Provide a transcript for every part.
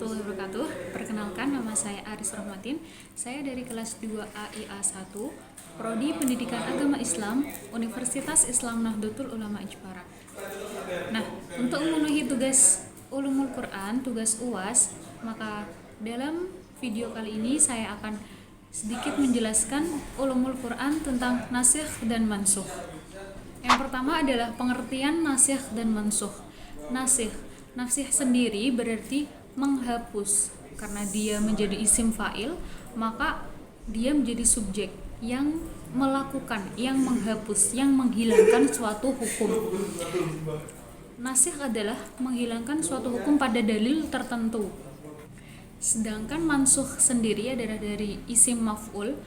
warahmatullahi wabarakatuh. Perkenalkan, nama saya Aris Rahmatin. Saya dari kelas 2A IA1, Prodi Pendidikan Agama Islam, Universitas Islam Nahdlatul Ulama Jepara. Nah, untuk memenuhi tugas Ulumul Quran, tugas UAS, maka dalam video kali ini saya akan sedikit menjelaskan Ulumul Quran tentang nasikh dan mansukh. Yang pertama adalah pengertian nasikh dan mansukh. Nasikh sendiri berarti menghapus. Karena dia menjadi isim fa'il, maka dia menjadi subjek yang melakukan, yang menghapus, yang menghilangkan suatu hukum. Nasikh adalah menghilangkan suatu hukum pada dalil tertentu. Sedangkan mansukh sendiri adalah dari isim maf'ul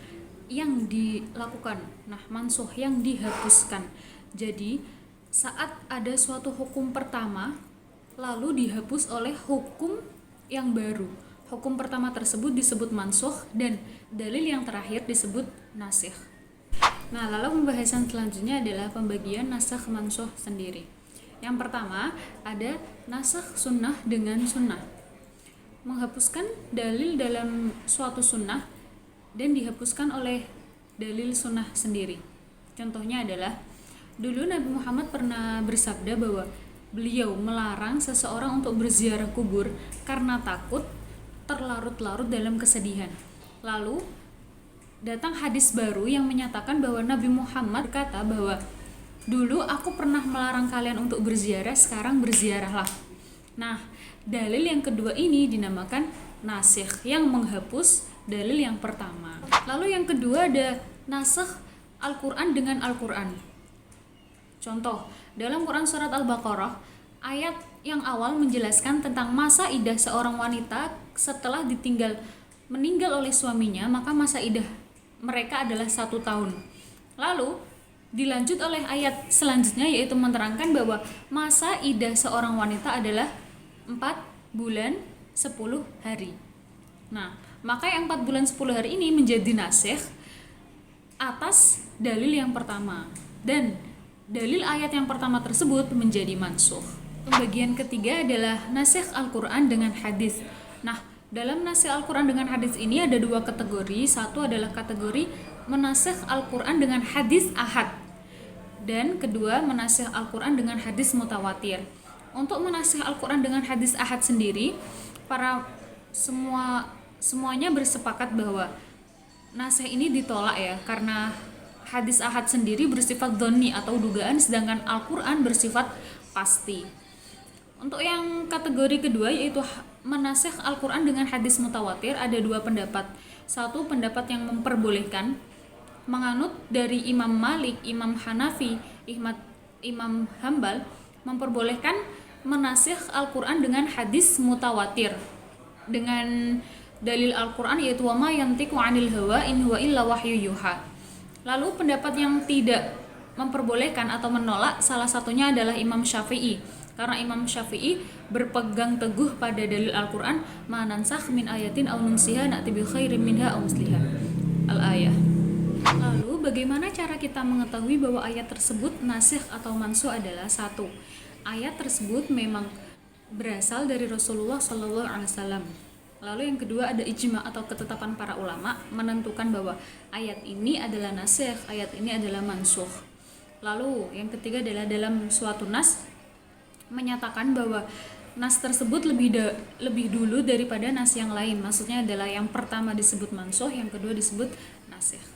yang dilakukan. Nah, mansukh yang dihapuskan. Jadi, saat ada suatu hukum pertama lalu dihapus oleh hukum yang baru. Hukum pertama tersebut disebut mansukh dan dalil yang terakhir disebut nasikh. Nah, lalu pembahasan selanjutnya adalah pembagian nasikh mansukh sendiri. Yang pertama ada nasikh sunnah dengan sunnah. Menghapuskan dalil dalam suatu sunnah dan dihapuskan oleh dalil sunnah sendiri. Contohnya adalah dulu Nabi Muhammad pernah bersabda bahwa beliau melarang seseorang untuk berziarah kubur karena takut terlarut-larut dalam kesedihan. Lalu datang hadis baru yang menyatakan bahwa Nabi Muhammad berkata bahwa dulu aku pernah melarang kalian untuk berziarah, sekarang berziarahlah. Nah, dalil yang kedua ini dinamakan nasikh yang menghapus dalil yang pertama. Lalu yang kedua ada nasikh Al-Quran dengan Al-Quran. Contoh, dalam Quran surat Al-Baqarah, ayat yang awal menjelaskan tentang masa idah seorang wanita setelah meninggal oleh suaminya, maka masa idah mereka adalah 1 tahun. Lalu dilanjut oleh ayat selanjutnya, yaitu menerangkan bahwa masa idah seorang wanita adalah 4 bulan 10 hari. Nah, maka yang 4 bulan 10 hari ini menjadi nasikh atas dalil yang pertama, dan dalil ayat yang pertama tersebut menjadi mansukh. Pembagian ketiga adalah nasikh Al-Quran dengan hadis. Nah, dalam nasikh Al-Quran dengan hadis ini ada 2 kategori. Satu adalah kategori menasikh Al-Quran dengan hadis ahad, dan kedua menasikh Al-Quran dengan hadis mutawatir. Untuk menasikh Al-Quran dengan hadis ahad sendiri, semuanya bersepakat bahwa nasikh ini ditolak ya, karena hadis ahad sendiri bersifat dhonni atau dugaan, sedangkan Al-Quran bersifat pasti. Untuk yang kategori kedua yaitu menasikh Al-Quran dengan hadis mutawatir, ada 2 pendapat. Satu pendapat yang memperbolehkan, menganut dari Imam Malik, Imam Hanafi, Imam Hambal, memperbolehkan menasikh Al-Quran dengan hadis mutawatir dengan dalil Al-Quran yaitu wa ma yantiqu 'anil hawa in huwa illa wahyu yuha. Lalu pendapat yang tidak memperbolehkan atau menolak salah satunya adalah Imam Syafi'i. Karena Imam Syafi'i berpegang teguh pada dalil Al-Quran, ma nansakh min ayatin aw nunsiha na'ti bi khairin minha aw misliha. Al-ayah. Lalu bagaimana cara kita mengetahui bahwa ayat tersebut nasikh atau mansukh adalah? 1. Ayat tersebut memang berasal dari Rasulullah SAW. Lalu yang kedua ada ijma atau ketetapan para ulama menentukan bahwa ayat ini adalah nasikh, ayat ini adalah mansukh. Lalu yang ketiga adalah dalam suatu nas menyatakan bahwa nas tersebut lebih dulu daripada nas yang lain. Maksudnya adalah yang pertama disebut mansukh, yang kedua disebut nasikh.